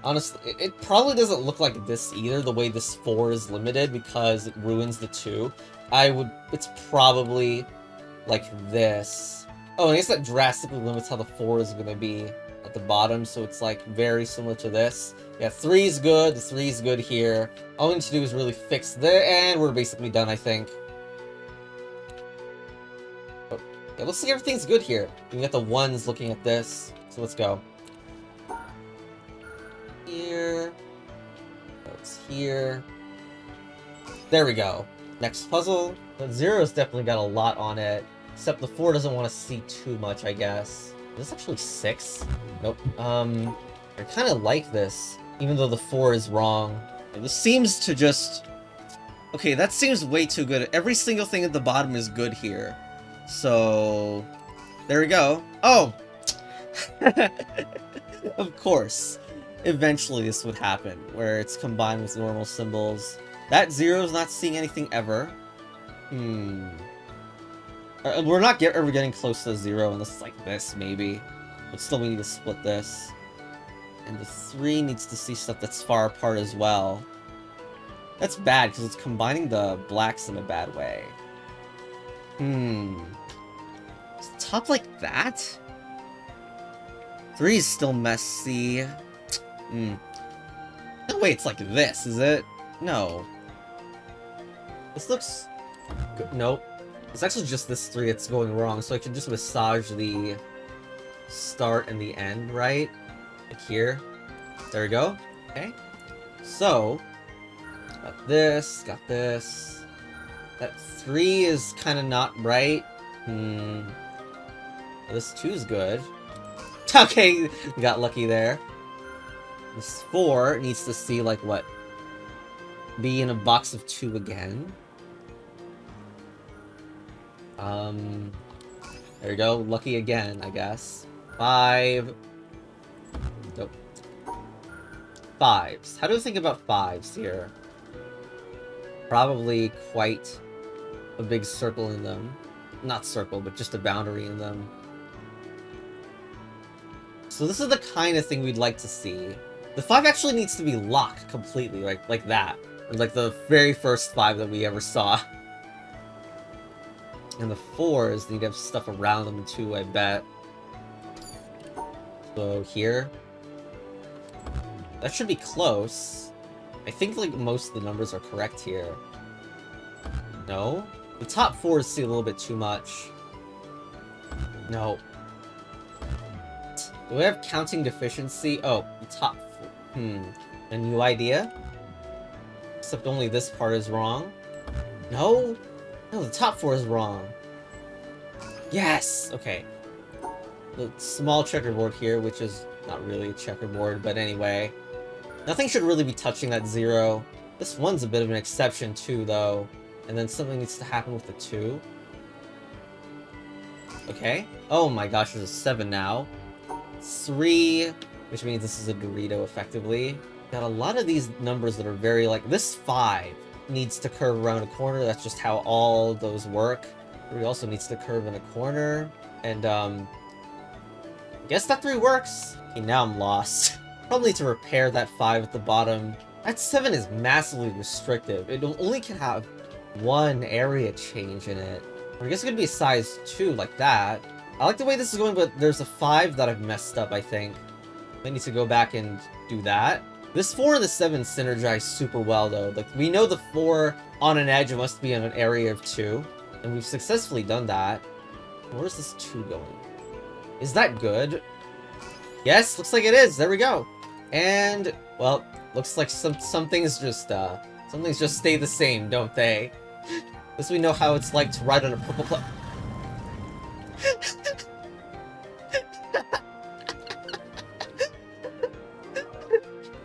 Honestly, it probably doesn't look like this either, the way this 4 is limited, because it ruins the 2. It's probably like this. Oh, I guess that drastically limits how the 4 is going to be at the bottom, so it's like very similar to this. Yeah, 3 is good, the 3 is good here. All we need to do is really fix there, and we're basically done, I think. Oh, yeah, let's see, everything's good here. We got the 1s looking at this, so let's go. Here. It's here. There we go. Next puzzle. The 0's definitely got a lot on it, except the 4 doesn't want to see too much, I guess. Is this actually 6? Nope. I kind of like this, even though the 4 is wrong. This seems to just... Okay, that seems way too good. Every single thing at the bottom is good here. So... There we go. Oh! Of course. Eventually this would happen, where it's combined with normal symbols. That 0's not seeing anything ever. We're not ever getting close to 0 unless it's like this, maybe. But still, we need to split this. And the 3 needs to see stuff that's far apart as well. That's bad, because it's combining the blacks in a bad way. Is the top like that? 3 is still messy. No, wait, it's like this, is it? No. This looks... good. Nope. It's actually just this 3 that's going wrong, so I can just massage the start and the end, right? Like here. There we go. Okay. So, got this, got this. That 3 is kind of not right. This 2 is good. Okay, we got lucky there. This 4 needs to see, like, what? Be in a box of 2 again. There we go. Lucky again, I guess. 5. Nope. 5s. How do we think about 5s here? Probably quite a big circle in them. Not circle, but just a boundary in them. So this is the kind of thing we'd like to see. The 5 actually needs to be locked completely, like that. Like the very first 5 that we ever saw. And the 4s need to have stuff around them too, I bet. So here. That should be close. I think like most of the numbers are correct here. No? The top 4s see a little bit too much. No. Do we have counting deficiency? Oh, the top 4. A new idea? Except only this part is wrong. No? No, the top 4 is wrong. Yes! Okay. The small checkerboard here, which is not really a checkerboard, but anyway. Nothing should really be touching that 0. This one's a bit of an exception too, though. And then something needs to happen with the 2. Okay. Oh my gosh, there's a 7 now. 3, which means this is a Dorito, effectively. Got a lot of these numbers that are very, like, this 5 needs to curve around a corner. That's just how all those work. 3 also needs to curve in a corner. And, I guess that 3 works. Okay, now I'm lost. Probably need to repair that 5 at the bottom. That 7 is massively restrictive. It only can have 1 area change in it. I guess it could be a size 2 like that. I like the way this is going, but there's a 5 that I've messed up, I think. I need to go back and do that. This 4 and the 7 synergize super well, though. Like, we know the 4 on an edge must be in an area of 2. And we've successfully done that. Where's this 2 going? Is that good? Yes, looks like it is. There we go. And, well, looks like some things just stay the same, don't they? This we know how it's like to ride on a purple plane.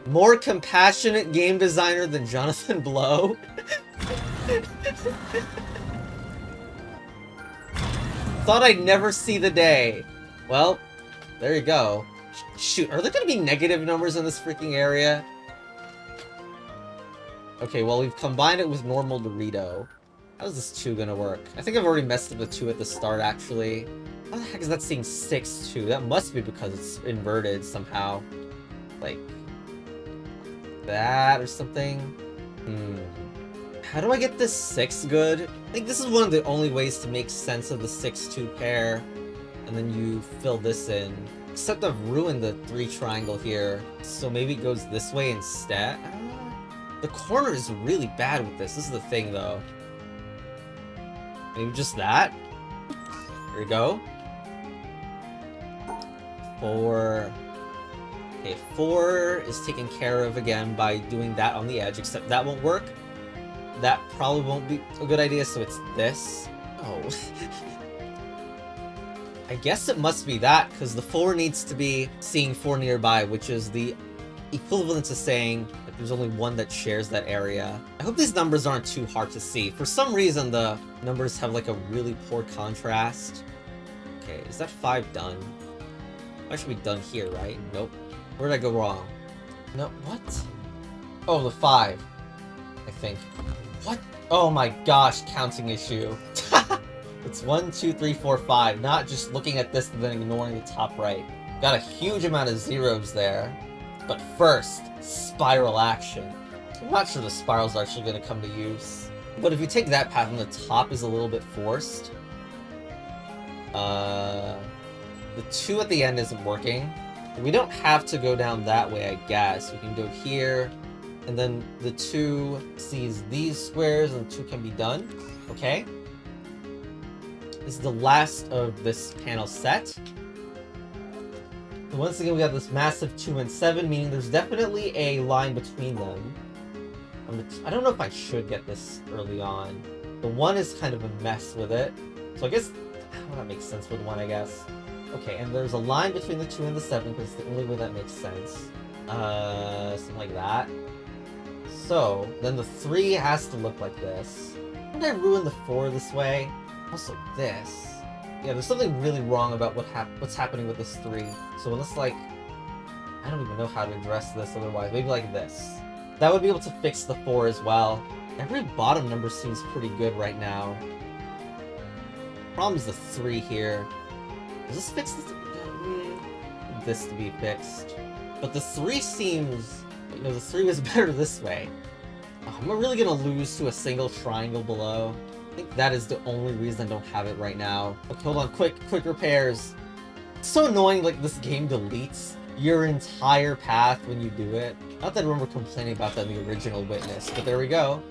More compassionate game designer than Jonathan Blow. Thought I'd never see the day. Well, there you go. Shoot, are there gonna be negative numbers in this freaking area? Okay, well, we've combined it with normal Dorito. How's this 2 gonna work? I think I've already messed up the 2 at the start, actually. How the heck is that saying 6, 2? That must be because it's inverted somehow. Like that or something? How do I get this 6 good? I think this is one of the only ways to make sense of the 6-2 pair. And then you fill this in. Except I've ruined the 3 triangle here. So maybe it goes this way instead? The corner is really bad with this. This is the thing, though. Maybe just that? Here we go. 4. Okay, 4 is taken care of again by doing that on the edge, except that won't work. That probably won't be a good idea, so it's this. Oh. I guess it must be that, because the 4 needs to be seeing 4 nearby, which is the equivalent to saying that there's only 1 that shares that area. I hope these numbers aren't too hard to see. For some reason, the numbers have like a really poor contrast. Okay, is that 5 done? I should be done here, right? Nope. Where did I go wrong? No, what? Oh, the 5. I think. What? Oh my gosh, counting issue. It's 1, 2, 3, 4, 5. Not just looking at this and then ignoring the top right. Got a huge amount of zeros there. But first, spiral action. I'm not sure the spirals are actually going to come to use. But if you take that path and the top is a little bit forced. The 2 at the end isn't working. We don't have to go down that way, I guess. We can go here, and then the 2 sees these squares, and the 2 can be done. Okay. This is the last of this panel set. So once again, we have this massive 2 and 7, meaning there's definitely a line between them. I don't know if I should get this early on. The 1 is kind of a mess with it. So I guess, well, that makes sense for the 1, I guess. Okay, and there's a line between the 2 and the 7, because it's the only way that makes sense. Something like that. So, then the 3 has to look like this. Didn't I ruin the 4 this way? Also this. Yeah, there's something really wrong about what's happening with this 3. So unless, like... I don't even know how to address this otherwise. Maybe like this. That would be able to fix the 4 as well. Every bottom number seems pretty good right now. Problem is the 3 here. Does this fix this? This to be fixed. But the 3 seems... You know, the 3 was better this way. Oh, I'm really gonna lose to a single triangle below. I think that is the only reason I don't have it right now. Okay, hold on. Quick repairs. It's so annoying, like, this game deletes your entire path when you do it. Not that I remember complaining about that in the original Witness, but there we go.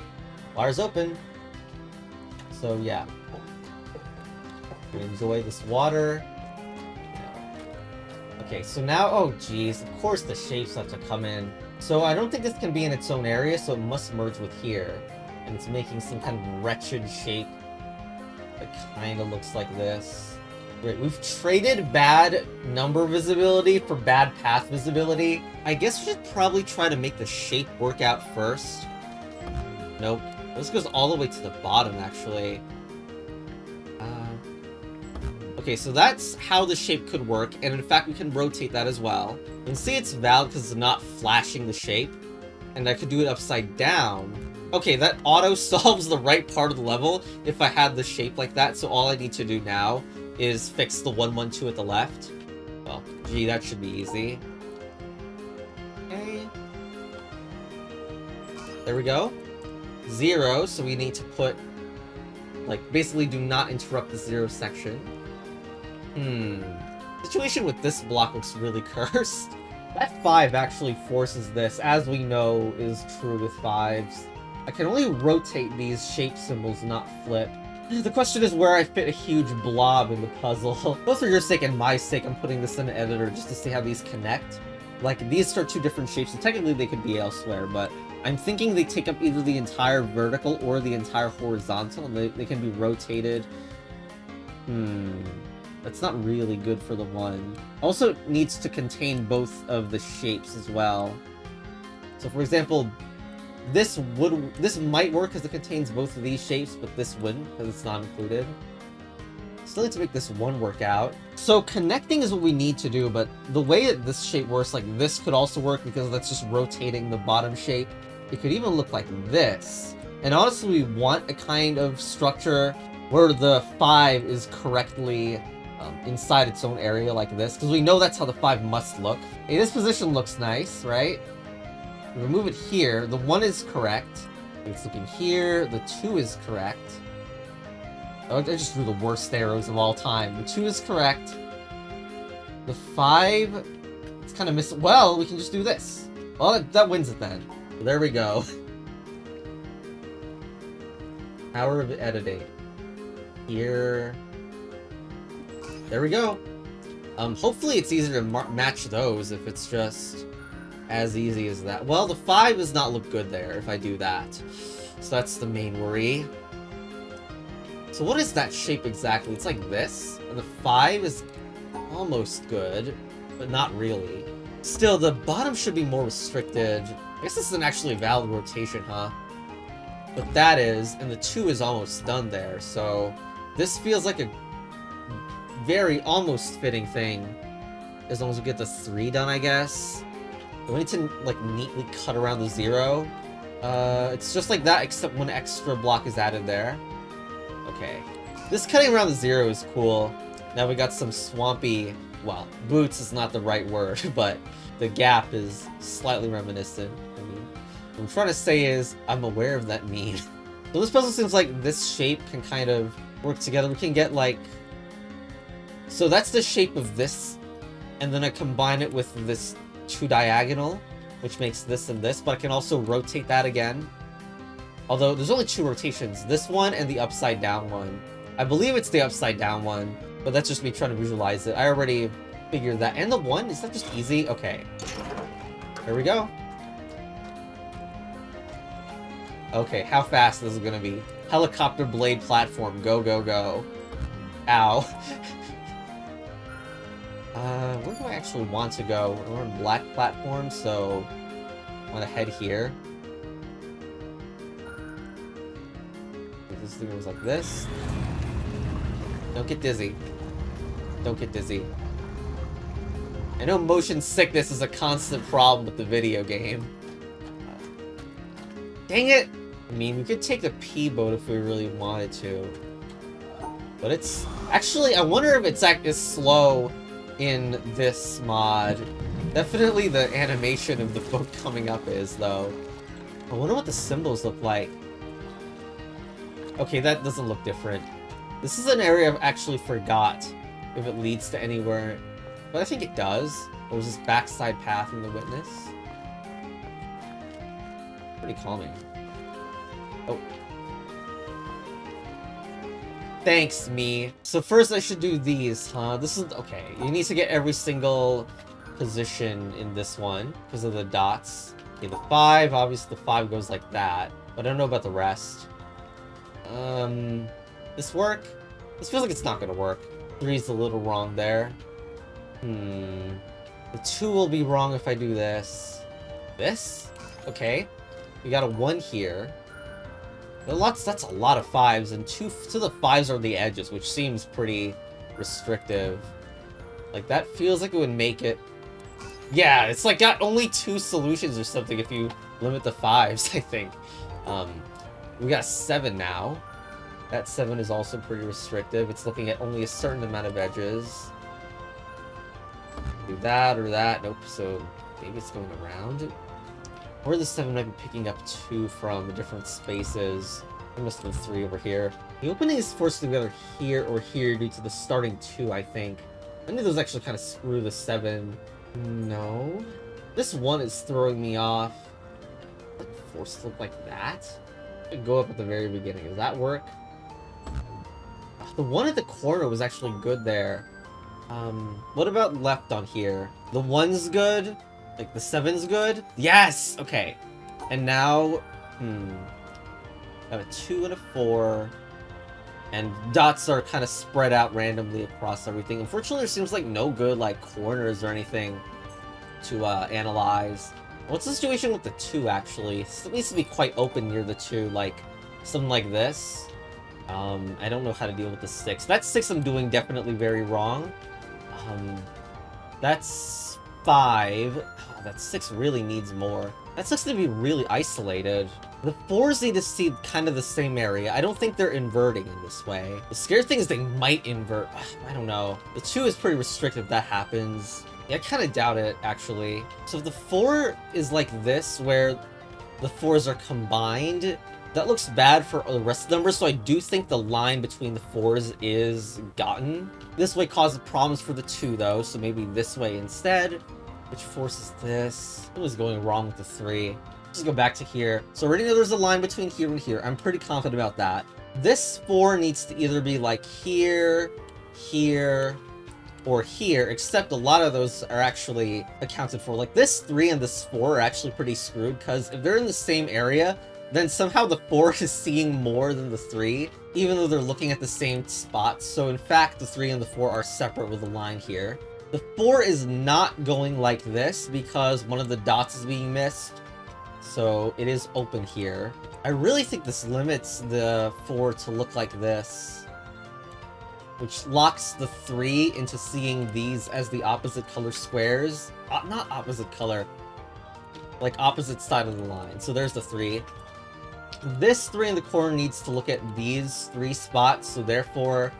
Water's open. So, yeah. Enjoy this water. Okay, so now, oh geez, of course the shapes have to come in. So I don't think this can be in its own area, so it must merge with here. And it's making some kind of wretched shape that kind of looks like this. Great, we've traded bad number visibility for bad path visibility. I guess we should probably try to make the shape work out first. Nope. This goes all the way to the bottom, actually. Okay, so that's how the shape could work, and in fact, we can rotate that as well. You can see it's valid because it's not flashing the shape, and I could do it upside down. Okay, that auto solves the right part of the level if I had the shape like that, so all I need to do now is fix the 1, 1, 2 at the left. Well, gee, that should be easy. Okay. There we go. 0, so we need to put, like, basically do not interrupt the 0 section. Situation with this block looks really cursed. That 5 actually forces this, as we know is true with 5s. I can only rotate these shape symbols, not flip. The question is where I fit a huge blob in the puzzle. Both for your sake and my sake, I'm putting this in an editor just to see how these connect. Like, these are 2 different shapes, and technically they could be elsewhere, but I'm thinking they take up either the entire vertical or the entire horizontal, and they can be rotated. That's not really good for the 1. Also, it needs to contain both of the shapes as well. So, for example, this might work because it contains both of these shapes, but this wouldn't because it's not included. Still need to make this 1 work out. So, connecting is what we need to do, but the way this shape works, like this could also work because that's just rotating the bottom shape. It could even look like this. And honestly, we want a kind of structure where the 5 is correctly inside its own area like this, because we know that's how the 5 must look. Okay, this position looks nice, right? We remove it here. The 1 is correct. It's looking here. The 2 is correct. Oh, I just drew the worst arrows of all time. The 2 is correct. The 5, it's kind of missing. Well, we can just do this. Well, that wins it then. There we go. Power of editing. Here. There we go. Hopefully it's easier to match those if it's just as easy as that. Well, the 5 does not look good there if I do that. So that's the main worry. So what is that shape exactly? It's like this, and the 5 is almost good, but not really. Still, the bottom should be more restricted. I guess this isn't actually a valid rotation, huh? But that is, and the 2 is almost done there, so this feels like a very almost fitting thing. As long as we get the 3 done, I guess. We need to, like, neatly cut around the 0. It's just like that, except 1 extra block is added there. Okay. This cutting around the 0 is cool. Now we got some swampy... Well, boots is not the right word, but the gap is slightly reminiscent. I mean, what I'm trying to say is, I'm aware of that meme. So this puzzle seems like this shape can kind of work together. We can get, like... So that's the shape of this, and then I combine it with this 2 diagonal, which makes this and this, but I can also rotate that again. Although, there's only 2 rotations. This one and the upside down one. I believe it's the upside down one, but that's just me trying to visualize it. I already figured that. And the 1? Is that just easy? Okay. There we go. Okay, how fast this is gonna be. Helicopter blade platform. Go, go, go. Ow. Where do I actually want to go? We're on black platform, so I want to head here. This thing goes like this. Don't get dizzy. Don't get dizzy. I know motion sickness is a constant problem with the video game. Dang it! I mean, we could take the P boat if we really wanted to. But it's... Actually, I wonder if it's as slow in this mod. Definitely the animation of the boat coming up is, though. I wonder what the symbols look like. Okay, that doesn't look different. This is an area I've actually forgot if it leads to anywhere. But I think it does. Or was this backside path in the witness? Pretty calming. Oh. Thanks, me. So first I should do these, huh? This is... Okay, you need to get every single position in this one because of the dots. Okay, the 5, obviously the 5 goes like that. But I don't know about the rest. This work? This feels like it's not gonna work. 3's a little wrong there. The 2 will be wrong if I do this. This? Okay. We got a 1 here. That's a lot of 5s, and 2 to the 5s are the edges, which seems pretty restrictive. Like, that feels like it would make it... Yeah, it's like got only 2 solutions or something if you limit the 5s, I think. We got 7 now. That 7 is also pretty restrictive. It's looking at only a certain amount of edges. Do that or that. Nope, so maybe it's going around. Or the 7 might be picking up 2 from different spaces. There must have been 3 over here. The opening is forced together here or here due to the starting 2, I think. Any of those actually kind of screw the 7. No. This 1 is throwing me off. Does it forced to look like that? Go up at the very beginning. Does that work? The 1 at the corner was actually good there. What about left on here? The 1's good? Like, the 7's good? Yes! Okay. And now, I have a 2 and a 4. And dots are kind of spread out randomly across everything. Unfortunately, there seems like no good, like, corners or anything to, analyze. What's the situation with the 2, actually? It needs to be quite open near the 2, like, something like this. I don't know how to deal with the 6. That 6 I'm doing definitely very wrong. That's 5. Oh, that 6 really needs more. That 6 to be really isolated. The 4s need to see kind of the same area. I don't think they're inverting in this way. The scary thing is they might invert. I don't know. The 2 is pretty restrictive if that happens. Yeah, I kind of doubt it, actually. So if the 4 is like this, where the 4s are combined, that looks bad for the rest of the numbers, so I do think the line between the 4s is gotten. This way causes problems for the 2, though, so maybe this way instead. Which forces this. What was going wrong with the 3? Let's go back to here. So already know there's a line between here and here. I'm pretty confident about that. This 4 needs to either be like here, here, or here, except a lot of those are actually accounted for. Like this 3 and this 4 are actually pretty screwed, because if they're in the same area, then somehow the 4 is seeing more than the 3, even though they're looking at the same spots. So in fact, the 3 and the 4 are separate with a line here. The 4 is not going like this because one of the dots is being missed. So it is open here. I really think this limits the 4 to look like this, which locks the 3 into seeing these as the opposite color squares. Not opposite color, like opposite side of the line. So there's the 3. This 3 in the corner needs to look at these 3 spots, so therefore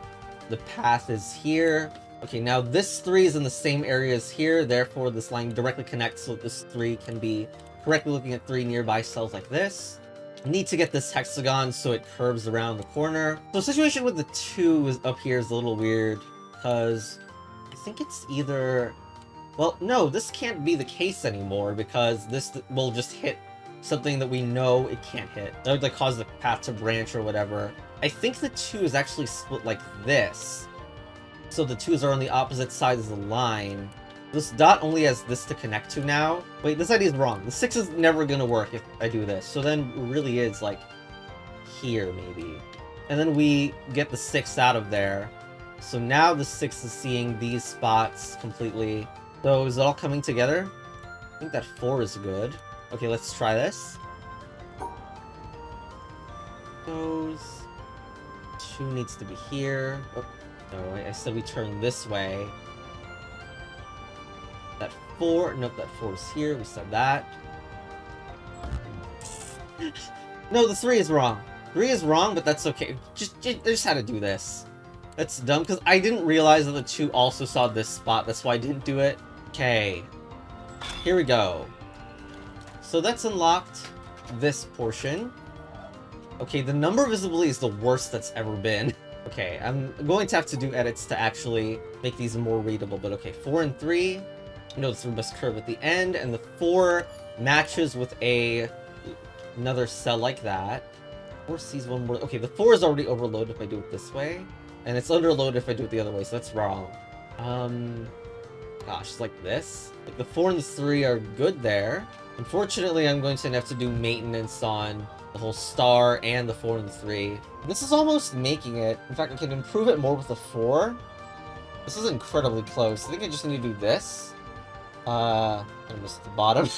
the path is here. Okay, now this 3 is in the same area as here, therefore this line directly connects so this 3 can be correctly looking at 3 nearby cells like this. I need to get this hexagon so it curves around the corner. So the situation with the 2 is up here is a little weird, because I think it's either... Well, no, this can't be the case anymore, because this will just hit something that we know it can't hit. That would like cause the path to branch or whatever. I think the 2 is actually split like this. So the 2s are on the opposite sides of the line. This dot only has this to connect to now. Wait, this idea is wrong. The 6 is never gonna work if I do this. So then it really is like here maybe. And then we get the 6 out of there. So now the 6 is seeing these spots completely. So is it all coming together? I think that 4 is good. Okay, let's try this. Goes. 2 needs to be here. Oh, no, I said we turn this way. 4. Nope, that 4 is here. We said that. No, the 3 is wrong. 3 is wrong, but that's okay. I just had to do this. That's dumb, because I didn't realize that the 2 also saw this spot. That's why I didn't do it. Okay. Here we go. So that's unlocked this portion. Okay, the number visibility is the worst that's ever been. Okay, I'm going to have to do edits to actually make these more readable, but okay, 4 and 3. Notice the best curve at the end, and the 4 matches with another cell like that. 4 sees one more. Okay, the 4 is already overloaded if I do it this way, and it's underloaded if I do it the other way, so that's wrong. Gosh, it's like this. Like the 4 and the 3 are good there. Unfortunately, I'm going to have to do maintenance on the whole star and the 4 and the 3. This is almost making it. In fact, I can improve it more with the 4. This is incredibly close. I think I just need to do this. I missed the bottom.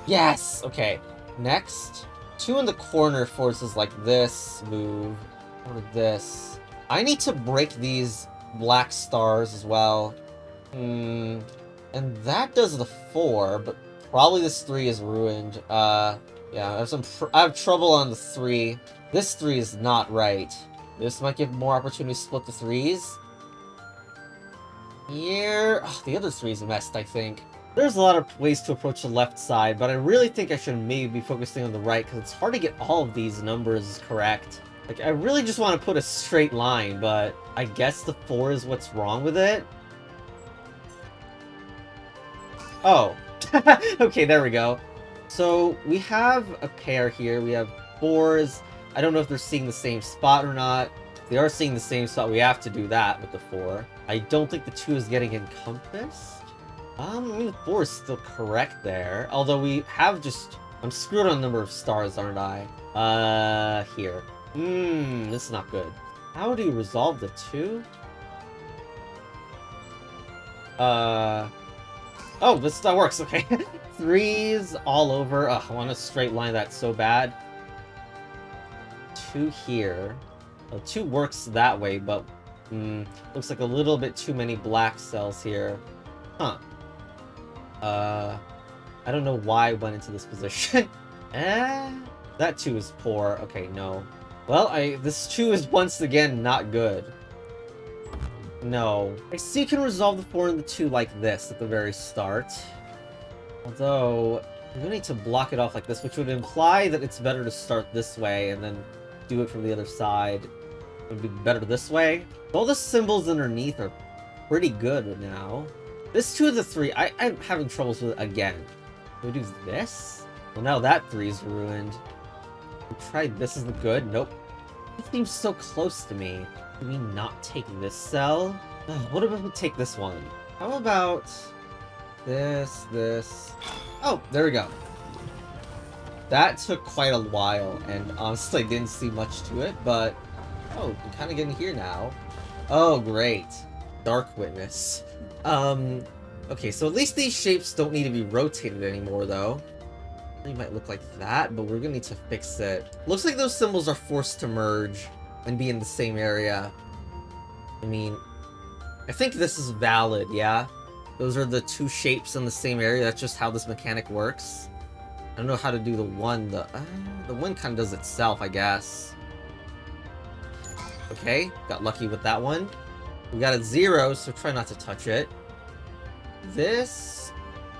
Yes! Okay. Next. 2 in the corner forces like this move. Or this. I need to break these black stars as well. And that does the 4, but probably this 3 is ruined. Yeah, I have trouble on the 3. This 3 is not right. This might give more opportunity to split the 3s. Here... Oh, the other 3 is messed, I think. There's a lot of ways to approach the left side, but I really think I should maybe be focusing on the right, because it's hard to get all of these numbers correct. Like, I really just want to put a straight line, but I guess the 4 is what's wrong with it. Oh. Okay, there we go. So, we have a pair here. We have 4s. I don't know if they're seeing the same spot or not. If they are seeing the same spot, we have to do that with the 4. I don't think the 2 is getting encompassed. I mean, the 4 is still correct there. Although we have just... I'm screwed on the number of stars, aren't I? Here. This is not good. How do you resolve the 2? Oh, that works, okay. 3s all over. Ugh, I want to straight line that so bad. 2 here. Well, 2 works that way, but... looks like a little bit too many black cells here. Huh. I don't know why I went into this position. That 2 is poor. Okay, no. Well, this 2 is once again not good. No. I see you can resolve the 4 and the 2 like this at the very start. Although, I'm gonna need to block it off like this, which would imply that it's better to start this way and then do it from the other side. It would be better this way. All the symbols underneath are pretty good now. This 2 of the 3, I'm having troubles with it again. Can we do this? Well, now that 3 is ruined. We tried this, isn't good? Nope. It seems so close to me. Can we not take this cell? What about we take this one? How about this? Oh, there we go. That took quite a while, and honestly, I didn't see much to it, but... Oh, I'm kind of getting here now. Oh, great. Dark Witness. Okay, so at least these shapes don't need to be rotated anymore, though. They might look like that, but we're gonna need to fix it. Looks like those symbols are forced to merge and be in the same area. I mean, I think this is valid, yeah? Those are the 2 shapes in the same area. That's just how this mechanic works. I don't know how to do the 1. The 1 kind of does itself, I guess. Okay, got lucky with that one. We got a 0, so try not to touch it. This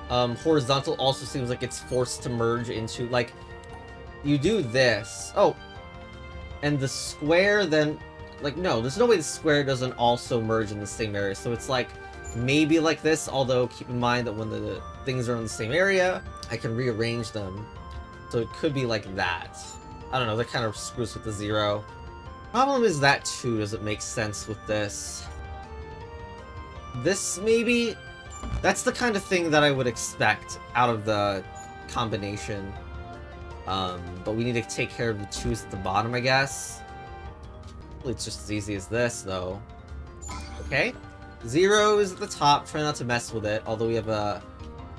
horizontal also seems like it's forced to merge into, like, you do this. Oh, and the square then, like, no, there's no way the square doesn't also merge in the same area. So it's like, maybe like this, although keep in mind that when the things are in the same area, I can rearrange them. So it could be like that. I don't know, that kind of screws with the 0. Problem is that 2 doesn't make sense with this. This, maybe? That's the kind of thing that I would expect out of the combination. But we need to take care of the 2s at the bottom, I guess. Well, it's just as easy as this, though. Okay. 0 is at the top. Try not to mess with it. Although we have a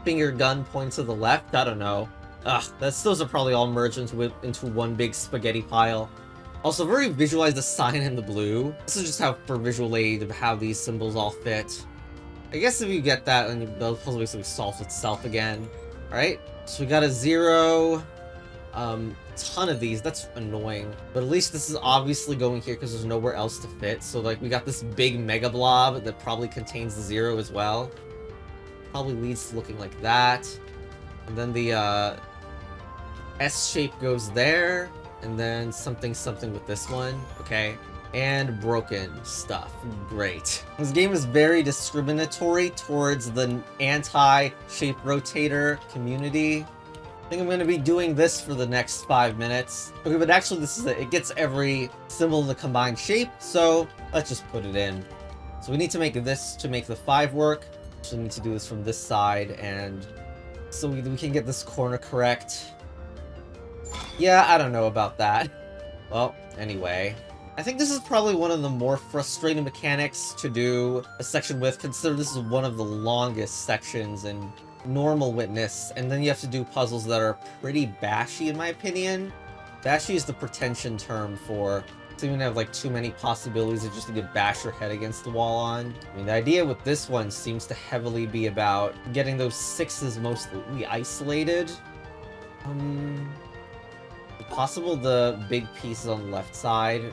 finger gun pointing to the left. I don't know. Ugh, those are probably all merged into one big spaghetti pile. Also, very visualize the sign in the blue. This is just how, for visual aid, of how these symbols all fit. I guess if you get that, then the puzzle basically solves itself again. Alright, so we got a 0. Ton of these. That's annoying. But at least this is obviously going here because there's nowhere else to fit. So, like, we got this big mega blob that probably contains the 0 as well. Probably leads to looking like that. And then the, S shape goes there. And then something with this one. Okay. And broken stuff. Great. This game is very discriminatory towards the anti-shape rotator community. I think I'm going to be doing this for the next 5 minutes. Okay, but actually this is it. It gets every symbol in the combined shape, so let's just put it in. So we need to make this to make the 5 work. So we need to do this from this side, and so we can get this corner correct. Yeah, I don't know about that. Well, anyway. I think this is probably one of the more frustrating mechanics to do a section with, considering this is one of the longest sections in normal Witness, and then you have to do puzzles that are pretty bashy in my opinion. Bashy is the pretension term for seeming to have like too many possibilities of just to get bash your head against the wall on. I mean, the idea with this one seems to heavily be about getting those 6s mostly isolated. Possible the big pieces on the left side.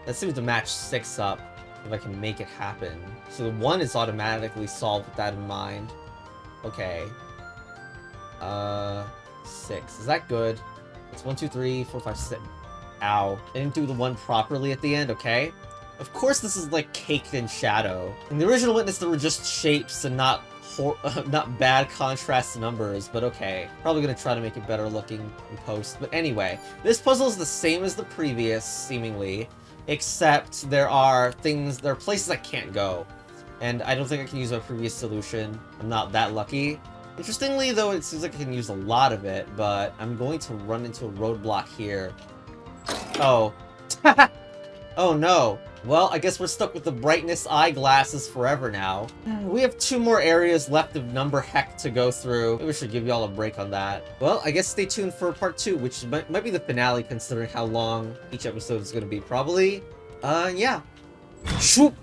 That seems to match 6 up if I can make it happen. So the 1 is automatically solved with that in mind. Okay. 6. Is that good? It's 1, 2, 3, 4, 5, 6. Ow. I didn't do the 1 properly at the end, okay? Of course this is like caked in shadow. In the original Witness there were just shapes and not bad contrast numbers, but okay. Probably gonna try to make it better looking in post. But anyway, this puzzle is the same as the previous, seemingly, except there are places I can't go. And I don't think I can use my previous solution. I'm not that lucky. Interestingly, though, it seems like I can use a lot of it, but I'm going to run into a roadblock here. Oh. Oh, no. Well, I guess we're stuck with the brightness eyeglasses forever now. We have 2 more areas left of number heck to go through. Maybe we should give y'all a break on that. Well, I guess stay tuned for part 2, which might be the finale, considering how long each episode is going to be. Probably. Yeah. Shoop!